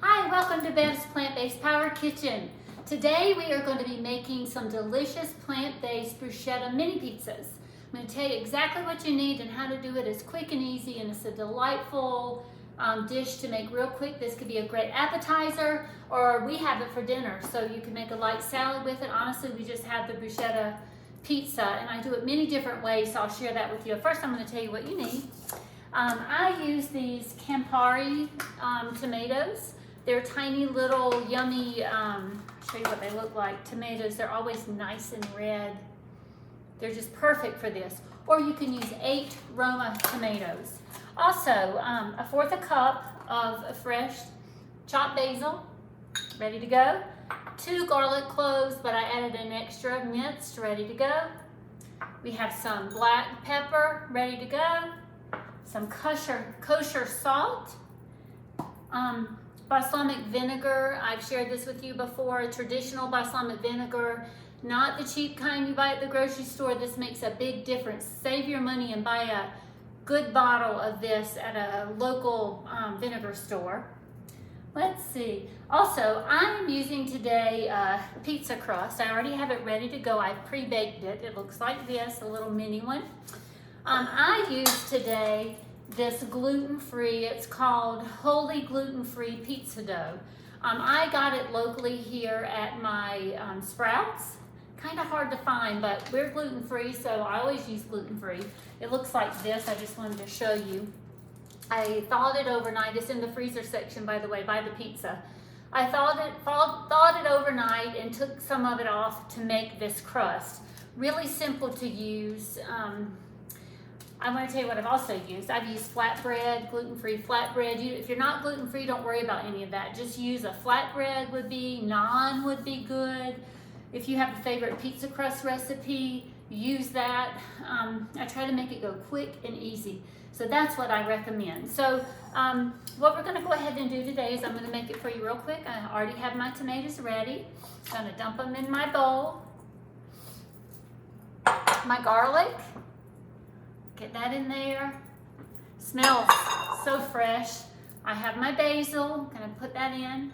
Hi, welcome to Bev's Plant-Based Power Kitchen. Today we are going to be making some delicious plant-based bruschetta mini pizzas. I'm going to tell you exactly what you need and how to do it. It's quick and easy, and it's a delightful dish to make real quick. This could be a great appetizer, or we have it for dinner, so you can make a light salad with it. Honestly, we just have the bruschetta pizza, and I do it many different ways, so I'll share that with you. First, I'm going to tell you what you need. I use these Campari tomatoes. They're tiny little yummy, show you what they look like, tomatoes. They're always nice and red. They're just perfect for this. Or you can use 8 Roma tomatoes. Also, 1/4 cup of fresh chopped basil, ready to go. 2 garlic cloves, but I added an extra, minced, ready to go. We have some black pepper, ready to go. Some kosher salt. Balsamic vinegar, I've shared this with you before, traditional balsamic vinegar, not the cheap kind you buy at the grocery store. This makes a big difference. Save your money and buy a good bottle of this at a local vinegar store. Let's see. Also, I'm using today pizza crust. I already have it ready to go. I've pre-baked it. It looks like this, a little mini one. I use today this gluten-free, it's called wholly gluten-free pizza dough. I got it locally here at my Sprouts. Kind of hard to find, but we're gluten-free, so I always use gluten-free. It looks like this. I just wanted to show you. I thawed it overnight. It's in the freezer section, by the way, by the pizza. I thawed it overnight and took some of it off to make this crust. Really simple to use. I'm going to tell you what I've also used. I've used flatbread, gluten-free flatbread. If you're not gluten-free, don't worry about any of that. Just use a flatbread would be, naan would be good. If you have a favorite pizza crust recipe, use that. I try to make it go quick and easy. So that's what I recommend. So what we're going to go ahead and do today is I'm going to make it for you real quick. I already have my tomatoes ready. I'm going to dump them in my bowl. My garlic. Get that in there. Smells so fresh. I have my basil. Gonna put that in.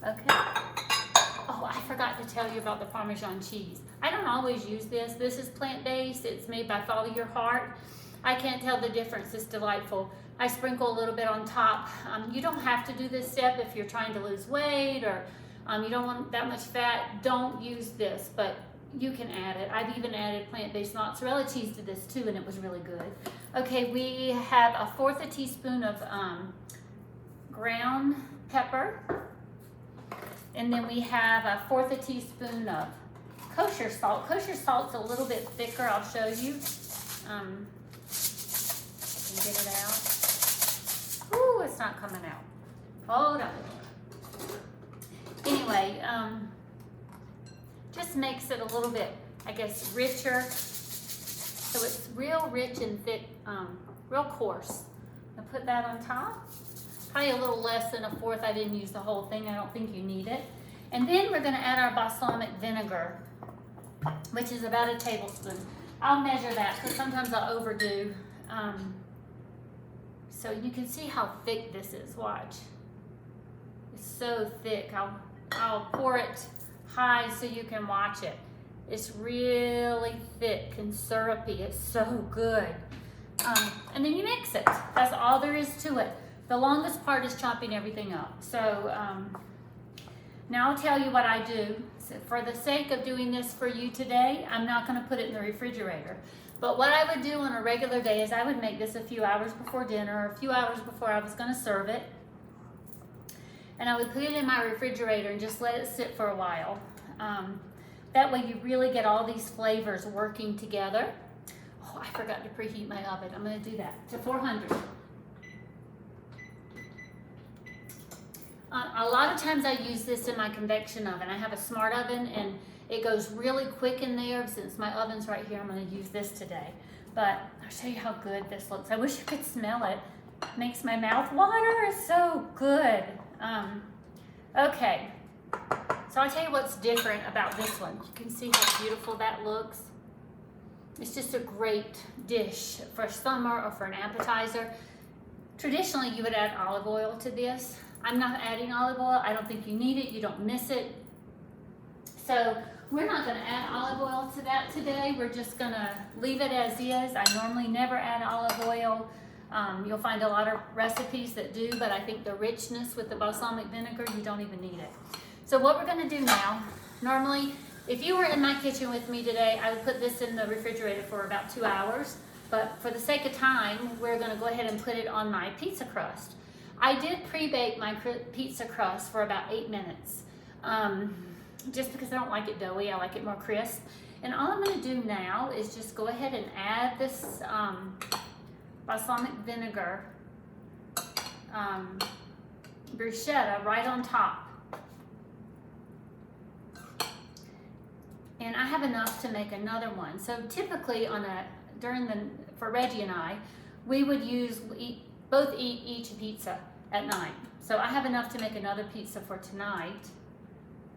Okay. Oh, I forgot to tell you about the Parmesan cheese. I don't always use this. This is plant-based. It's made by Follow Your Heart. I can't tell the difference. It's delightful. I sprinkle a little bit on top. You don't have to do this step if you're trying to lose weight or you don't want that much fat. Don't use this, but you can add it. I've even added plant-based mozzarella cheese to this too, and it was really good. Okay, we have 1/4 teaspoon of ground pepper, and then we have 1/4 teaspoon of kosher salt. Kosher salt's a little bit thicker. I'll show you. I can get it out. Ooh, it's not coming out. Hold on. Anyway, just makes it a little bit, I guess, richer. So it's real rich and thick, real coarse. I'll put that on top. Probably a little less than 1/4. I didn't use the whole thing. I don't think you need it. And then we're going to add our balsamic vinegar, which is about 1 tablespoon. I'll measure that because sometimes I overdo. So you can see how thick this is. Watch. It's so thick. I'll pour it high so you can watch it. It's really thick and syrupy. It's so good. And then you mix it. That's all there is to it. The longest part is chopping everything up. So now I'll tell you what I do. So for the sake of doing this for you today, I'm not going to put it in the refrigerator. But what I would do on a regular day is I would make this a few hours before dinner or a few hours before I was going to serve it. And I would put it in my refrigerator and just let it sit for a while. That way you really get all these flavors working together. Oh, I forgot to preheat my oven. I'm going to do that to 400. A lot of times I use this in my convection oven. I have a smart oven and it goes really quick in there. Since my oven's right here, I'm going to use this today. But I'll show you how good this looks. I wish you could smell it. It makes my mouth water. It's so good. Okay, so I'll tell you what's different about this one. You can see how beautiful that looks. It's just a great dish for summer or for an appetizer. Traditionally, you would add olive oil to this. I'm not adding olive oil. I don't think you need it. You don't miss it. So we're not going to add olive oil to that today. We're just going to leave it as is. I normally never add olive oil. You'll find a lot of recipes that do, but I think the richness with the balsamic vinegar, you don't even need it. So what we're going to do now, normally, if you were in my kitchen with me today, I would put this in the refrigerator for about 2 hours. But for the sake of time, we're going to go ahead and put it on my pizza crust. I did pre-bake my pizza crust for about 8 minutes. Just because I don't like it doughy, I like it more crisp. And all I'm going to do now is just go ahead and add this balsamic vinegar bruschetta right on top. And I have enough to make another one. So typically for Reggie and I, we would both eat each pizza at night. So I have enough to make another pizza for tonight.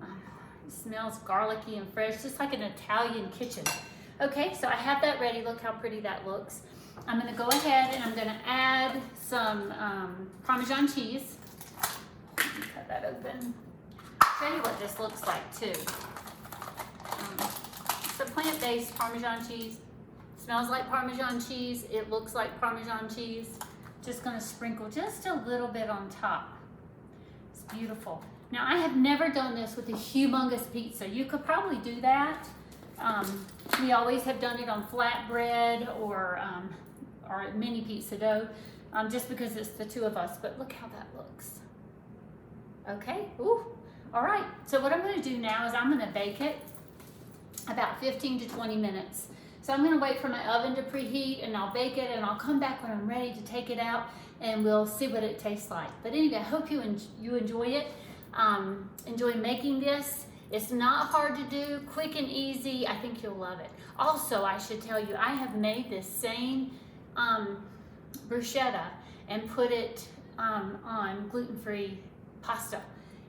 It smells garlicky and fresh, just like an Italian kitchen. Okay, so I have that ready. Look how pretty that looks. I'm going to go ahead and I'm going to add some Parmesan cheese. Let me cut that open. Show you what this looks like too. It's a plant-based Parmesan cheese. Smells like Parmesan cheese. It looks like Parmesan cheese. Just going to sprinkle just a little bit on top. It's beautiful. Now, I have never done this with a humongous pizza. You could probably do that. We always have done it on flatbread or mini pizza dough, just because it's the two of us. But look how that looks. Okay. Ooh. All right. So what I'm going to do now is I'm going to bake it about 15 to 20 minutes. So I'm going to wait for my oven to preheat, and I'll bake it, and I'll come back when I'm ready to take it out, and we'll see what it tastes like. But anyway, I hope you enjoy it. Enjoy making this. It's not hard to do, quick and easy. I think you'll love it. Also, I should tell you, I have made this same bruschetta and put it on gluten-free pasta.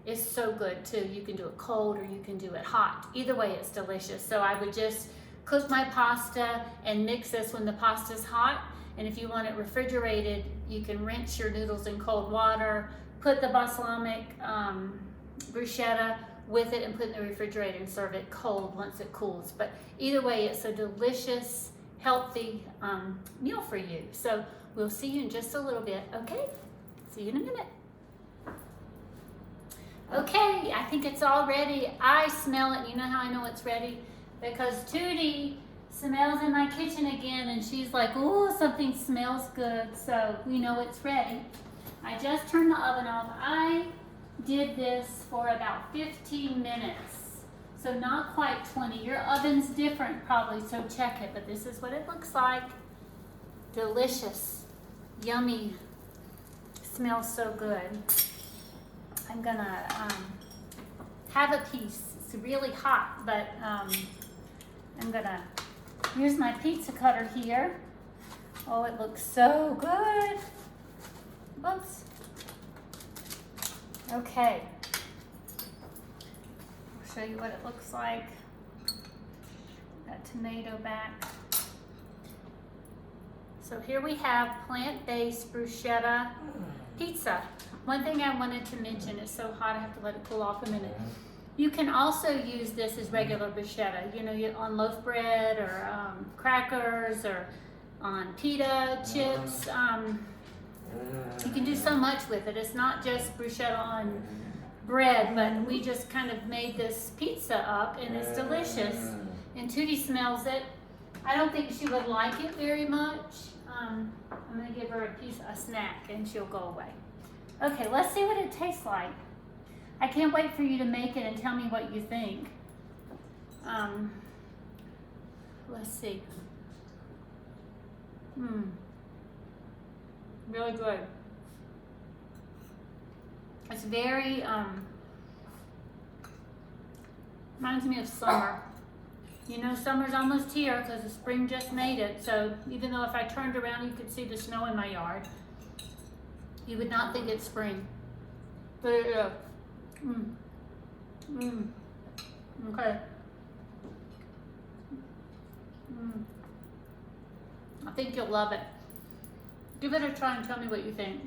It's so good too. You can do it cold or you can do it hot. Either way, it's delicious. So I would just cook my pasta and mix this when the pasta's hot. And if you want it refrigerated, you can rinse your noodles in cold water, put the balsamic bruschetta with it and put it in the refrigerator and serve it cold once it cools. But either way, it's a delicious, healthy meal for you. So we'll see you in just a little bit, okay? See you in a minute. Okay, I think it's all ready. I smell it. You know how I know it's ready? Because Tootie smells in my kitchen again and she's like, oh, something smells good. So we know it's ready. I just turned the oven off. I did this for about 15 minutes. So not quite 20. Your oven's different probably, so check it. But this is what it looks like. Delicious, yummy, smells so good. I'm gonna have a piece. It's really hot, but I'm gonna use my pizza cutter here. Oh, it looks so good. Whoops. Okay. I'll show you what it looks like. That tomato back. So here we have plant-based bruschetta pizza. One thing I wanted to mention, it's so hot I have to let it cool off a minute. You can also use this as regular bruschetta, you know, on loaf bread or crackers or on pita chips. You can do so much with it. It's not just bruschetta on bread, but we just kind of made this pizza up and it's delicious. And Tootie smells it. I don't think she would like it very much. I'm gonna give her a snack and she'll go away. Okay, let's see what it tastes like. I can't wait for you to make it and tell me what you think. Let's see. Really good. It's very, reminds me of summer. You know, summer's almost here because the spring just made it. So even though if I turned around, you could see the snow in my yard. You would not think it's spring. But it is. Okay. I think you'll love it. Give it a try and tell me what you think.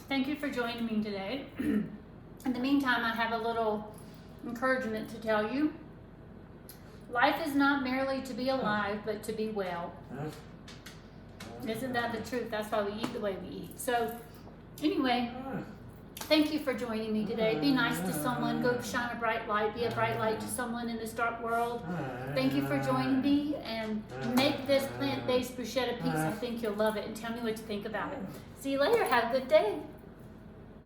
Thank you for joining me today. In the meantime, I have a little encouragement to tell you. Life is not merely to be alive, but to be well. Isn't that the truth? That's why we eat the way we eat. So, anyway, thank you for joining me today. Be nice to someone. Go shine a bright light. Be a bright light to someone in this dark world. Thank you for joining me, and make this plant-based bruschetta pizza. I think you'll love it, and tell me what you think about it. See you later. Have a good day.